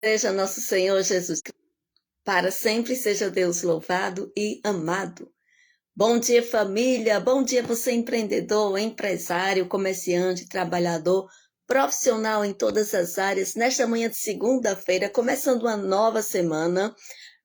Seja nosso Senhor Jesus Cristo. Para sempre seja Deus louvado e amado. Bom dia, família. Bom dia, você empreendedor, empresário, comerciante, trabalhador, profissional em todas as áreas. Nesta manhã de segunda-feira, começando uma nova semana,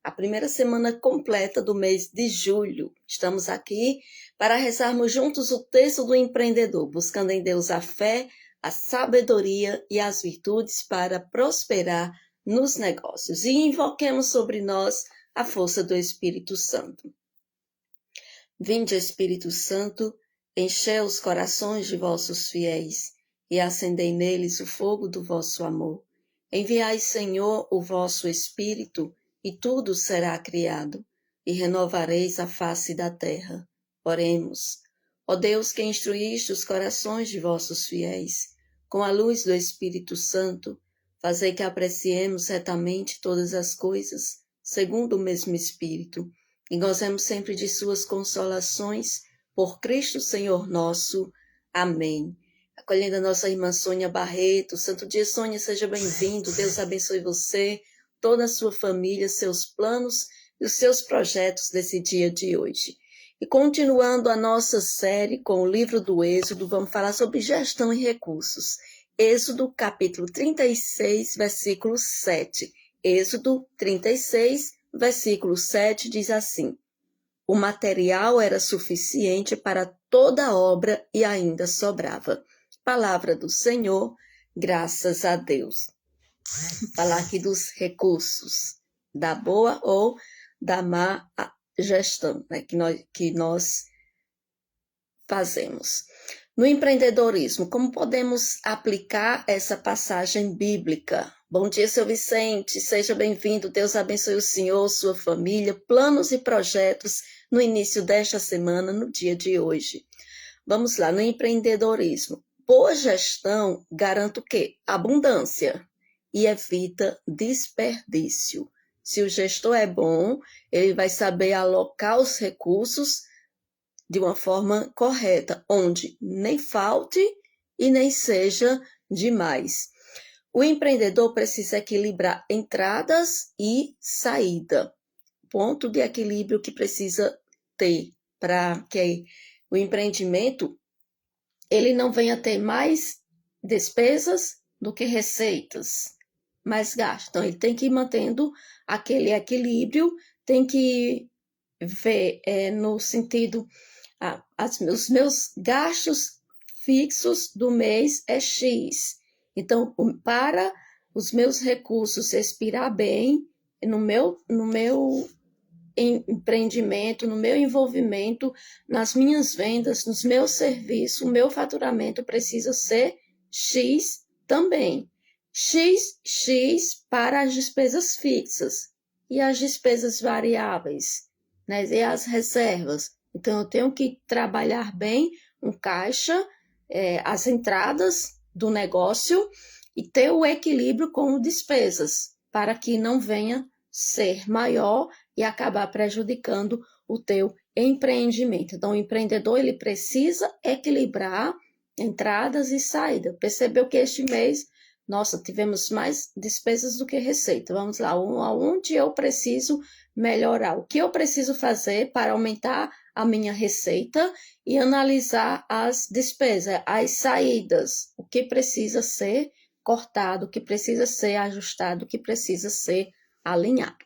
a primeira semana completa do mês de julho. Estamos aqui para rezarmos juntos o texto do empreendedor, buscando em Deus a fé, a sabedoria e as virtudes para prosperar nos negócios. E invoquemos sobre nós a força do Espírito Santo. Vinde, Espírito Santo, enchei os corações de vossos fiéis e acendei neles o fogo do vosso amor. Enviai, Senhor, o vosso Espírito, e tudo será criado, e renovareis a face da terra. Oremos. Ó Deus, que instruíste os corações de vossos fiéis, com a luz do Espírito Santo, fazei que apreciemos retamente todas as coisas, segundo o mesmo Espírito, e gozemos sempre de suas consolações, por Cristo Senhor nosso. Amém. Acolhendo a nossa irmã Sônia Barreto. Santo dia, Sônia, seja bem-vindo. Deus abençoe você, toda a sua família, seus planos e os seus projetos desse dia de hoje. E continuando a nossa série com o livro do Êxodo, vamos falar sobre gestão e recursos. Êxodo, capítulo 36, versículo 7. Êxodo 36, versículo 7 diz assim: o material era suficiente para toda a obra e ainda sobrava. Palavra do Senhor, graças a Deus. Falar aqui dos recursos, da boa ou da má gestão, né, que nós fazemos. No empreendedorismo, como podemos aplicar essa passagem bíblica? Bom dia, seu Vicente, seja bem-vindo, Deus abençoe o senhor, sua família, planos e projetos no início desta semana, no dia de hoje. Vamos lá, no empreendedorismo. Boa gestão garante o quê? Abundância e evita desperdício. Se o gestor é bom, ele vai saber alocar os recursos de uma forma correta, onde nem falte e nem seja demais. O empreendedor precisa equilibrar entradas e saída. Ponto de equilíbrio que precisa ter para que o empreendimento ele não venha ter mais despesas do que receitas, mais gastos. Então, ele tem que ir mantendo aquele equilíbrio, tem que ver no sentido, os meus gastos fixos do mês é X. Então, para os meus recursos respirar bem, no meu empreendimento, no meu envolvimento, nas minhas vendas, nos meus serviços, o meu faturamento precisa ser X também. X para as despesas fixas e as despesas variáveis, né? E as reservas. Então, eu tenho que trabalhar bem um caixa, as entradas do negócio e ter o equilíbrio com despesas, para que não venha ser maior e acabar prejudicando o teu empreendimento. Então, o empreendedor ele precisa equilibrar entradas e saídas. Percebeu que este mês, nossa, tivemos mais despesas do que receita. Vamos lá, aonde eu preciso melhorar? O que eu preciso fazer para aumentar a minha receita e analisar as despesas, as saídas, o que precisa ser cortado, o que precisa ser ajustado, o que precisa ser alinhado.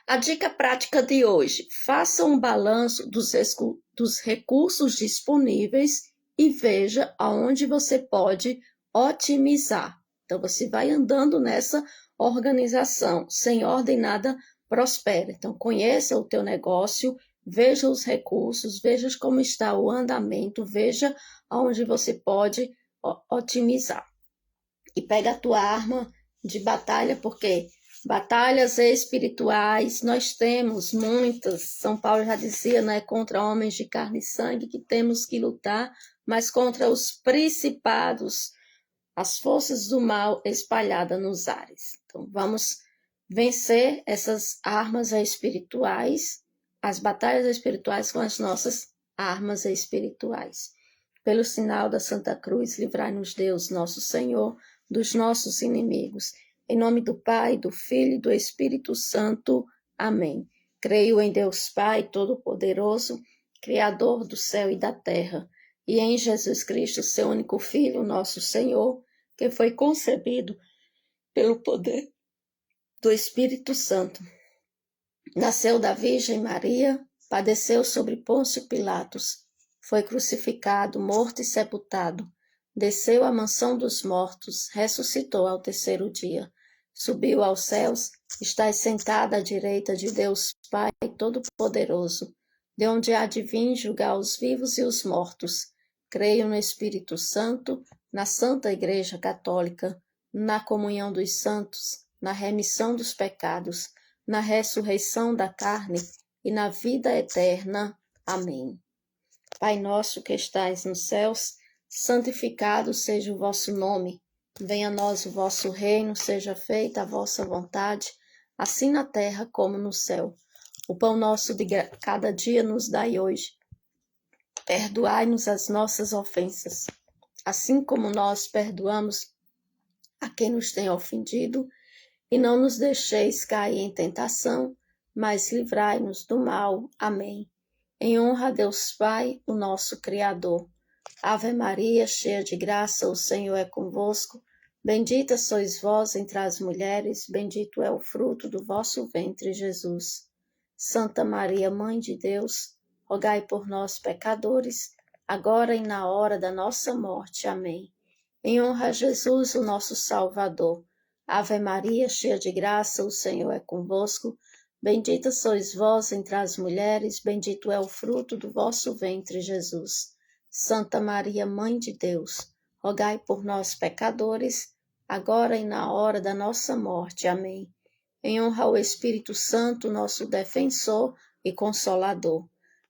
A dica prática de hoje: faça um balanço dos recursos disponíveis e veja aonde você pode otimizar. Então, você vai andando nessa organização. Sem ordem, nada prospera. Então, conheça o teu negócio, veja os recursos, veja como está o andamento, veja aonde você pode otimizar. E pega a tua arma de batalha, porque batalhas espirituais nós temos muitas. São Paulo já dizia, não é contra homens de carne e sangue que temos que lutar, mas contra os principados, as forças do mal espalhadas nos ares. Então, vamos vencer essas armas espirituais, as batalhas espirituais com as nossas armas espirituais. Pelo sinal da Santa Cruz, livrai-nos Deus, nosso Senhor, dos nossos inimigos. Em nome do Pai, do Filho e do Espírito Santo. Amém. Creio em Deus Pai Todo-Poderoso, Criador do céu e da terra, e em Jesus Cristo, seu único Filho, nosso Senhor, que foi concebido pelo poder do Espírito Santo. Nasceu da Virgem Maria, padeceu sobre Pôncio Pilatos, foi crucificado, morto e sepultado, desceu à mansão dos mortos, ressuscitou ao terceiro dia, subiu aos céus, está sentada à direita de Deus Pai Todo-Poderoso, de onde há de vir julgar os vivos e os mortos. Creio no Espírito Santo, na Santa Igreja Católica, na comunhão dos santos, na remissão dos pecados, na ressurreição da carne e na vida eterna. Amém. Pai nosso que estais nos céus, santificado seja o vosso nome. Venha a nós o vosso reino, seja feita a vossa vontade, assim na terra como no céu. O pão nosso de cada dia nos dai hoje. Perdoai-nos as nossas ofensas, assim como nós perdoamos a quem nos tem ofendido, e não nos deixeis cair em tentação, mas livrai-nos do mal. Amém. Em honra a Deus Pai, o nosso Criador. Ave Maria, cheia de graça, o Senhor é convosco. Bendita sois vós entre as mulheres, bendito é o fruto do vosso ventre, Jesus. Santa Maria, Mãe de Deus, rogai por nós, pecadores, agora e na hora da nossa morte. Amém. Em honra a Jesus, o nosso Salvador. Ave Maria, cheia de graça, o Senhor é convosco. Bendita sois vós entre as mulheres, bendito é o fruto do vosso ventre, Jesus. Santa Maria, Mãe de Deus, rogai por nós, pecadores, agora e na hora da nossa morte. Amém. Em honra ao Espírito Santo, nosso defensor e consolador.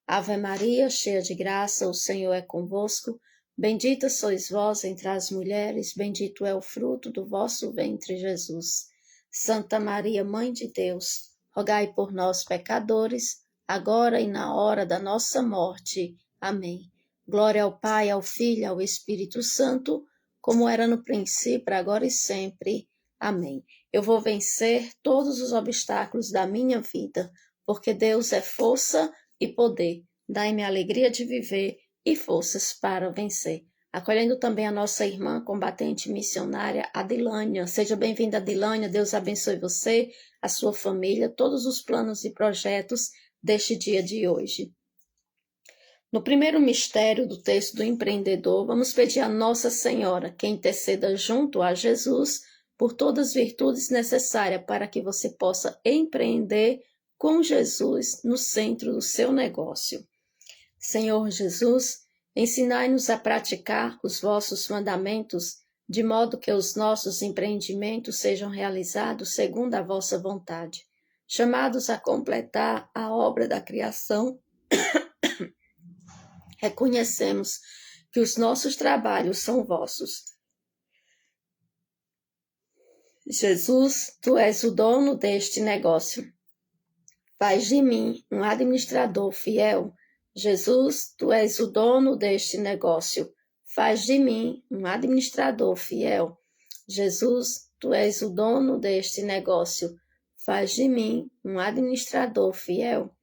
Ave Maria, cheia de graça, o Senhor é convosco. Bendita sois vós entre as mulheres, bendito é o fruto do vosso ventre, Jesus. Santa Maria, Mãe de Deus, rogai por nós, pecadores, agora e na hora da nossa morte. Amém. Glória ao Pai, ao Filho e ao Espírito Santo, como era no princípio, agora e sempre. Amém. Eu vou vencer todos os obstáculos da minha vida, porque Deus é força e poder. Dai-me a alegria de viver e forças para vencer. Acolhendo também a nossa irmã combatente missionária, Adilânia. Seja bem-vinda, Adilânia. Deus abençoe você, a sua família, todos os planos e projetos deste dia de hoje. No primeiro mistério do texto do empreendedor, vamos pedir a Nossa Senhora que interceda junto a Jesus por todas as virtudes necessárias para que você possa empreender com Jesus no centro do seu negócio. Senhor Jesus, ensinai-nos a praticar os vossos mandamentos, de modo que os nossos empreendimentos sejam realizados segundo a vossa vontade, chamados a completar a obra da criação. Reconhecemos que os nossos trabalhos são vossos. Jesus, tu és o dono deste negócio. Faz de mim um administrador fiel. Jesus, tu és o dono deste negócio. Faz de mim um administrador fiel. Jesus, tu és o dono deste negócio. Faz de mim um administrador fiel.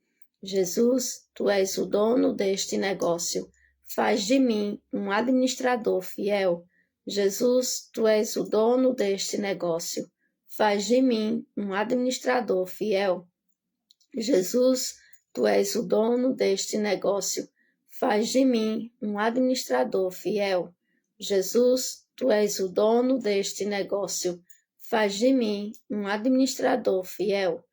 Jesus, tu és o dono deste negócio. Faz de mim um administrador fiel. Jesus, tu és o dono deste negócio. Faz de mim um administrador fiel. Jesus, tu és o dono deste negócio. Faz de mim um administrador fiel. Jesus, tu és o dono deste negócio. Faz de mim um administrador fiel.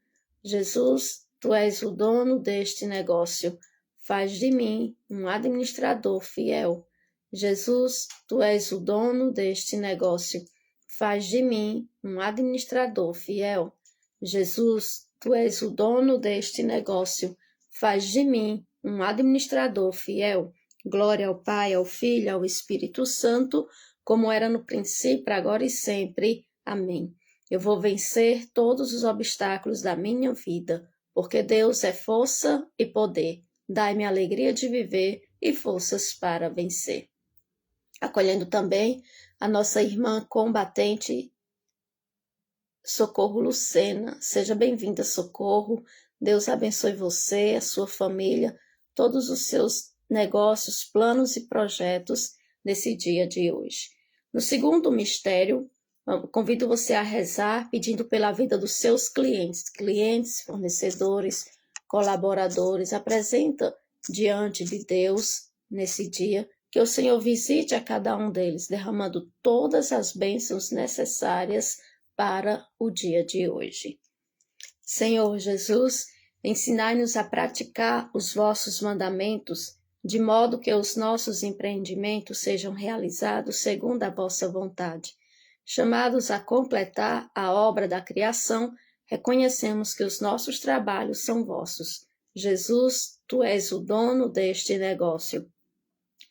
Jesus, tu és o dono deste negócio. Faz de mim um administrador fiel. Jesus, tu és o dono deste negócio. Faz de mim um administrador fiel. Jesus, tu és o dono deste negócio. Faz de mim um administrador fiel. Glória ao Pai, ao Filho e ao Espírito Santo, como era no princípio, agora e sempre. Amém. Eu vou vencer todos os obstáculos da minha vida, porque Deus é força e poder. Dai-me a alegria de viver e forças para vencer. Acolhendo também a nossa irmã combatente Socorro Lucena. Seja bem-vinda, Socorro. Deus abençoe você, a sua família, todos os seus negócios, planos e projetos nesse dia de hoje. No segundo mistério, convido você a rezar pedindo pela vida dos seus clientes, fornecedores, colaboradores. Apresenta diante de Deus nesse dia que o Senhor visite a cada um deles, derramando todas as bênçãos necessárias para o dia de hoje. Senhor Jesus, ensinai-nos a praticar os vossos mandamentos, de modo que os nossos empreendimentos sejam realizados segundo a vossa vontade. Chamados a completar a obra da criação, reconhecemos que os nossos trabalhos são vossos. Jesus, tu és o dono deste negócio.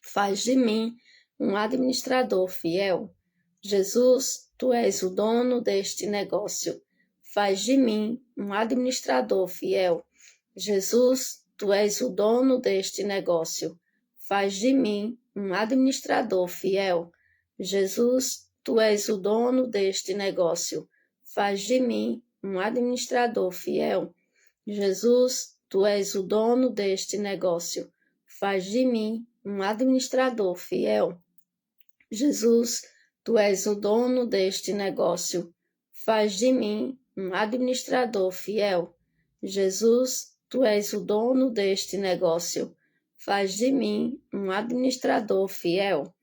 Faz de mim um administrador fiel. Jesus, tu és o dono deste negócio. Faz de mim um administrador fiel. Jesus, tu és o dono deste negócio. Faz de mim um administrador fiel. Jesus, tu és o dono deste negócio. Faz de mim um administrador fiel. Jesus, tu és o dono deste negócio. Faz de mim um administrador fiel. Jesus, tu és o dono deste negócio. Faz de mim um administrador fiel. Jesus, tu és o dono deste negócio. Faz de mim um administrador fiel.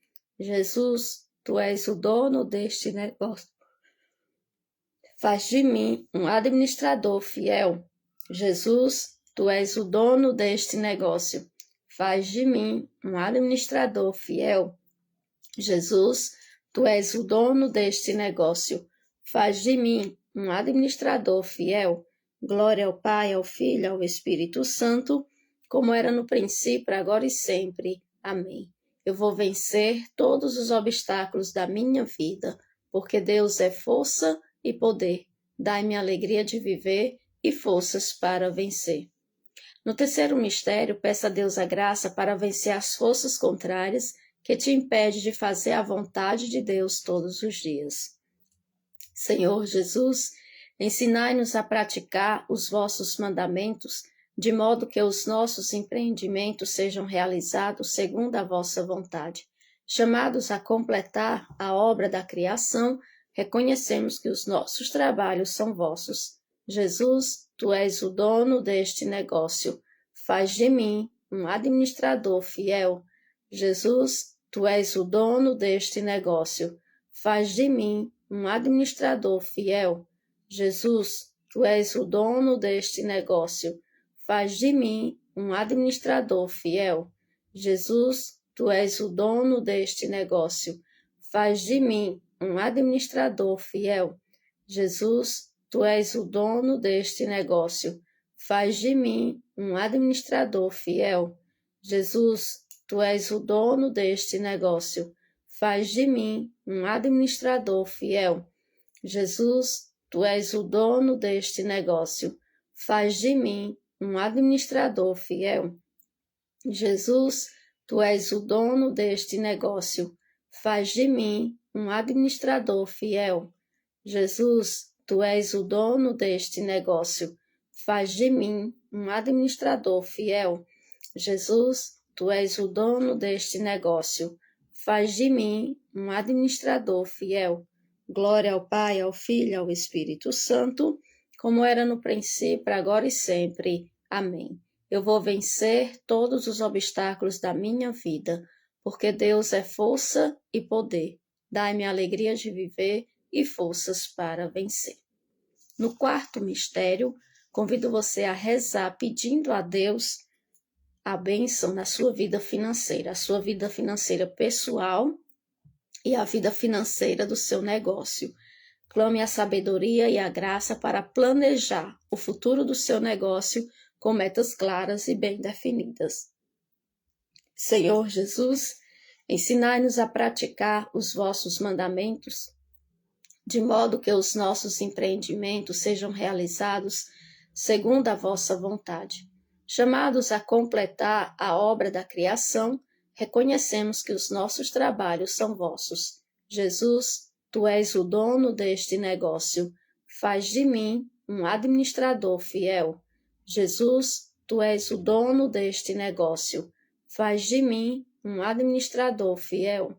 Jesus, tu és o dono deste negócio. Faz de mim um administrador fiel. Jesus, tu és o dono deste negócio. Faz de mim um administrador fiel. Jesus, tu és o dono deste negócio. Faz de mim um administrador fiel. Glória ao Pai, ao Filho e ao Espírito Santo, como era no princípio, agora e sempre. Amém. Eu vou vencer todos os obstáculos da minha vida, porque Deus é força e poder. Dai-me alegria de viver e forças para vencer. No terceiro mistério, peça a Deus a graça para vencer as forças contrárias que te impedem de fazer a vontade de Deus todos os dias. Senhor Jesus, ensinai-nos a praticar os vossos mandamentos, de modo que os nossos empreendimentos sejam realizados segundo a vossa vontade. Chamados a completar a obra da criação, reconhecemos que os nossos trabalhos são vossos. Jesus, tu és o dono deste negócio. Faz de mim um administrador fiel. Jesus, tu és o dono deste negócio. Faz de mim um administrador fiel. Jesus, tu és o dono deste negócio. Faz de mim um administrador fiel. Jesus, tu és o dono deste negócio. Faz de mim um administrador fiel. Jesus, tu és o dono deste negócio. Faz de mim um administrador fiel. Jesus, tu és o dono deste negócio. Faz de mim um administrador fiel. Jesus, tu és o dono deste negócio. Faz de mim um administrador fiel. Jesus, tu és o dono deste negócio. Faz de mim um administrador fiel. Jesus, tu és o dono deste negócio. Faz de mim um administrador fiel. Jesus, tu és o dono deste negócio. Faz de mim um administrador fiel. Glória ao Pai, ao Filho e ao Espírito Santo, como era no princípio, agora e sempre. Amém. Eu vou vencer todos os obstáculos da minha vida, porque Deus é força e poder. Dai-me a alegria de viver e forças para vencer. No quarto mistério, convido você a rezar pedindo a Deus a bênção na sua vida financeira, a sua vida financeira pessoal e a vida financeira do seu negócio. Clame a sabedoria e a graça para planejar o futuro do seu negócio com metas claras e bem definidas. Senhor Jesus, ensinai-nos a praticar os vossos mandamentos, de modo que os nossos empreendimentos sejam realizados segundo a vossa vontade. Chamados a completar a obra da criação, reconhecemos que os nossos trabalhos são vossos. Jesus, tu és o dono deste negócio. faz de mim um administrador fiel. Jesus, tu és o dono deste negócio, faz de mim um administrador fiel.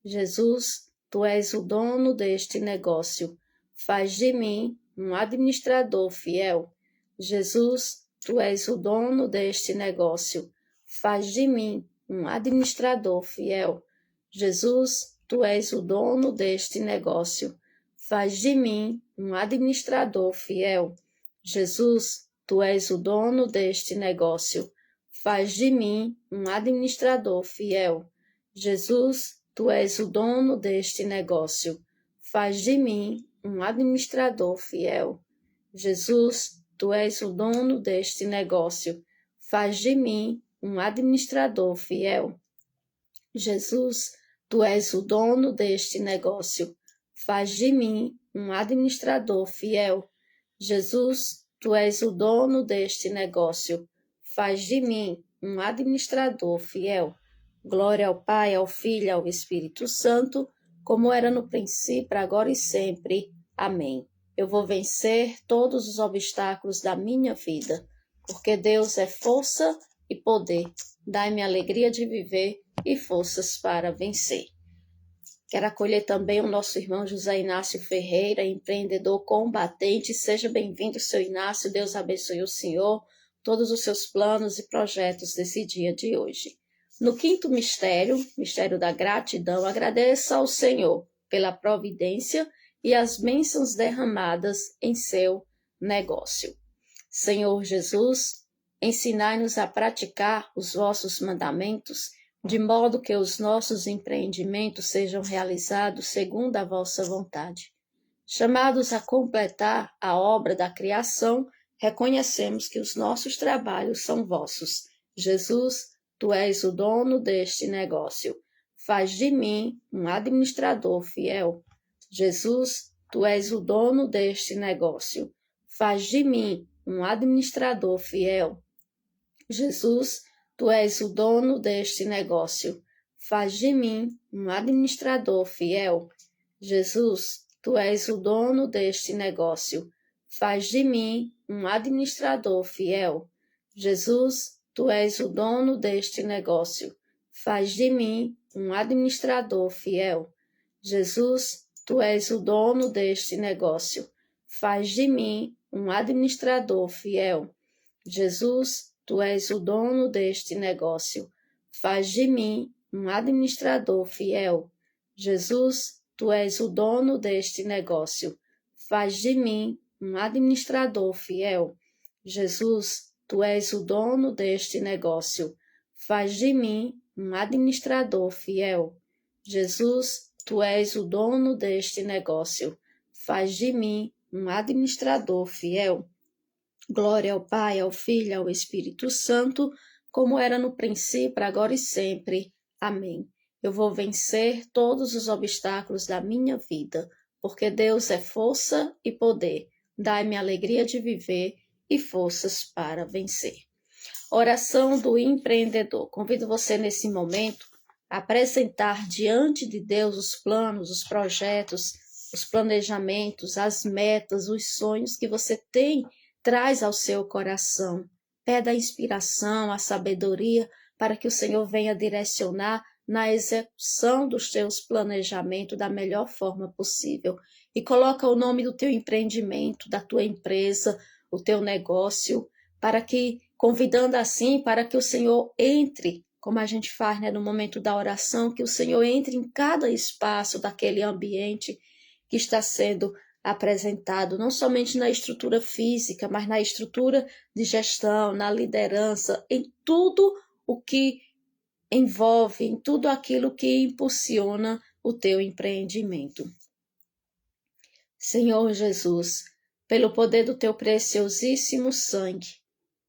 Jesus, tu és o dono deste negócio, faz de mim um administrador fiel. Jesus, tu és o dono deste negócio, faz de mim um administrador fiel. Jesus, tu és o dono deste negócio, faz de mim um administrador fiel. Jesus, tu és o dono deste negócio, faz de mim um administrador fiel. Jesus, tu és o dono deste negócio, faz de mim um administrador fiel. Jesus, tu és o dono deste negócio, faz de mim um administrador fiel. Jesus, tu és o dono deste negócio, faz de mim um administrador fiel. Jesus, tu és o dono deste negócio, faz de mim um administrador fiel. Glória ao Pai, ao Filho e ao Espírito Santo, como era no princípio, agora e sempre. Amém. Eu vou vencer todos os obstáculos da minha vida, porque Deus é força e poder. Dai-me alegria de viver e forças para vencer. Quero acolher também o nosso irmão José Inácio Ferreira, empreendedor combatente. Seja bem-vindo, seu Inácio. Deus abençoe o senhor, todos os seus planos e projetos desse dia de hoje. No quinto mistério, mistério da gratidão, agradeça ao Senhor pela providência e as bênçãos derramadas em seu negócio. Senhor Jesus, ensinai-nos a praticar os vossos mandamentos, de modo que os nossos empreendimentos sejam realizados segundo a vossa vontade. Chamados a completar a obra da criação, reconhecemos que os nossos trabalhos são vossos. Jesus, tu és o dono deste negócio. Faz de mim um administrador fiel. Jesus, tu és o dono deste negócio. Faz de mim um administrador fiel. Jesus, tu és o dono deste negócio. Faz de mim um administrador fiel. Jesus, tu és o dono deste negócio. Faz de mim um administrador fiel. Jesus, tu és o dono deste negócio. Faz de mim um administrador fiel. Jesus, tu és o dono deste negócio. Faz de mim um administrador fiel. Jesus, tu és o dono deste negócio. Faz de mim um administrador fiel. Jesus, tu és o dono deste negócio. Faz de mim um administrador fiel. Jesus, tu és o dono deste negócio. Faz de mim um administrador fiel. Jesus, tu és o dono deste negócio. Faz de mim um administrador fiel. Glória ao Pai, ao Filho e ao Espírito Santo, como era no princípio, agora e sempre. Amém. Eu vou vencer todos os obstáculos da minha vida, porque Deus é força e poder. Dai-me alegria de viver e forças para vencer. Oração do empreendedor. Convido você nesse momento a apresentar diante de Deus os planos, os projetos, os planejamentos, as metas, os sonhos que você tem. Traz ao seu coração, pede a inspiração, a sabedoria, para que o Senhor venha direcionar na execução dos teus planejamentos da melhor forma possível. E coloca o nome do teu empreendimento, da tua empresa, o teu negócio, para que, convidando assim, para que o Senhor entre, como a gente faz, no momento da oração, que o Senhor entre em cada espaço daquele ambiente que está sendo apresentado, não somente na estrutura física, mas na estrutura de gestão, na liderança, em tudo o que envolve, em tudo aquilo que impulsiona o teu empreendimento. Senhor Jesus, pelo poder do teu preciosíssimo sangue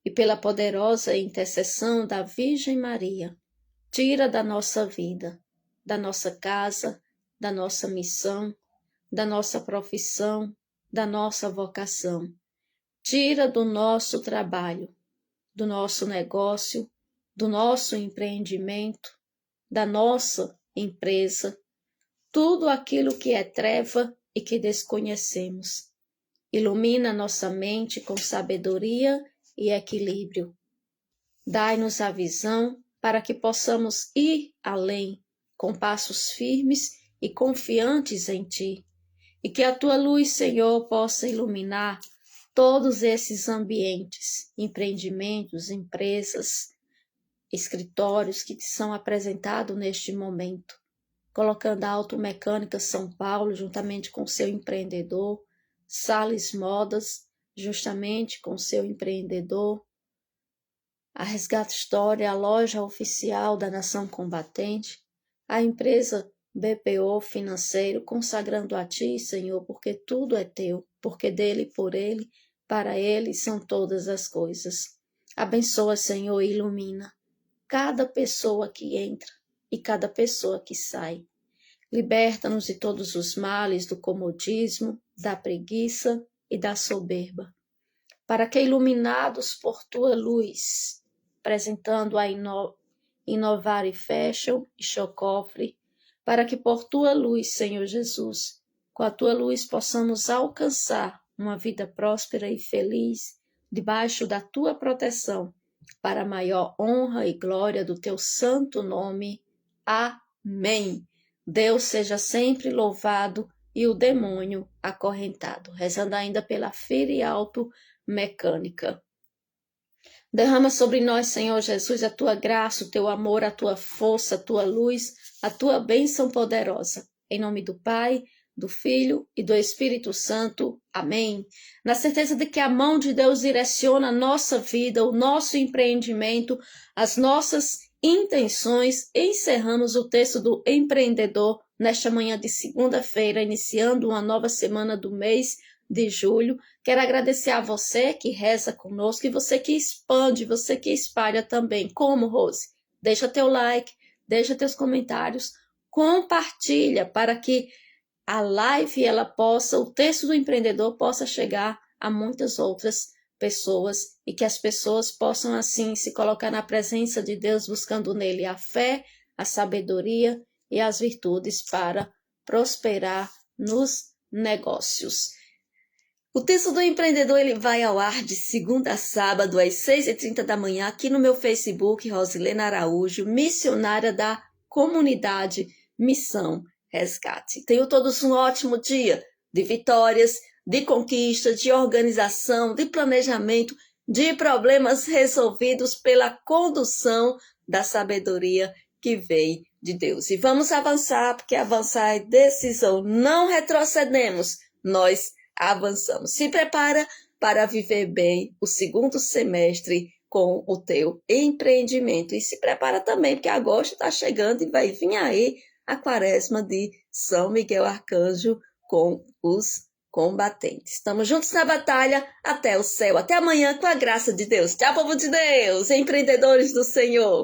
e pela poderosa intercessão da Virgem Maria, tira da nossa vida, da nossa casa, da nossa missão, da nossa profissão, da nossa vocação. Tira do nosso trabalho, do nosso negócio, do nosso empreendimento, da nossa empresa, tudo aquilo que é treva e que desconhecemos. Ilumina nossa mente com sabedoria e equilíbrio. Dai-nos a visão para que possamos ir além, com passos firmes e confiantes em Ti. E que a Tua luz, Senhor, possa iluminar todos esses ambientes, empreendimentos, empresas, escritórios que te são apresentados neste momento. Colocando a Automecânica São Paulo, juntamente com seu empreendedor, Sales Modas, justamente com seu empreendedor, a Resgate História, a loja oficial da Nação Combatente, a empresa BPO Financeiro, consagrando a Ti, Senhor, porque tudo é Teu, porque dele, por Ele, para Ele são todas as coisas. Abençoa, Senhor, e ilumina cada pessoa que entra e cada pessoa que sai. Liberta-nos de todos os males do comodismo, da preguiça e da soberba, para que, iluminados por Tua luz, apresentando a Inovar e Fashion e Chocofre, para que por Tua luz, Senhor Jesus, com a Tua luz possamos alcançar uma vida próspera e feliz, debaixo da Tua proteção, para a maior honra e glória do Teu santo nome. Amém. Deus seja sempre louvado e o demônio acorrentado. Rezando ainda pela Fire Automecânica. Derrama sobre nós, Senhor Jesus, a Tua graça, o Teu amor, a Tua força, a Tua luz, a Tua bênção poderosa. Em nome do Pai, do Filho e do Espírito Santo. Amém. Na certeza de que a mão de Deus direciona a nossa vida, o nosso empreendimento, as nossas intenções, encerramos o texto do empreendedor nesta manhã de segunda-feira, iniciando uma nova semana do mês de julho. Quero agradecer a você que reza conosco e você que expande, você que espalha também. Como, Rose? Deixa teu like, deixa teus comentários, compartilha para que a live o texto do empreendedor possa chegar a muitas outras pessoas e que as pessoas possam assim se colocar na presença de Deus, buscando nele a fé, a sabedoria e as virtudes para prosperar nos negócios. O texto do empreendedor ele vai ao ar de segunda a sábado às 6h30 da manhã aqui no meu Facebook, Rosilena Araújo, missionária da comunidade Missão Resgate. Tenham todos um ótimo dia de vitórias, de conquista, de organização, de planejamento, de problemas resolvidos pela condução da sabedoria que vem de Deus. E vamos avançar, porque avançar é decisão. Não retrocedemos, nós avançamos. Se prepara para viver bem o segundo semestre com o teu empreendimento. E se prepara também, porque agosto está chegando e vai vir aí a quaresma de São Miguel Arcanjo com os combatentes. Estamos juntos na batalha até o céu. Até amanhã com a graça de Deus. Tchau, povo de Deus, empreendedores do Senhor.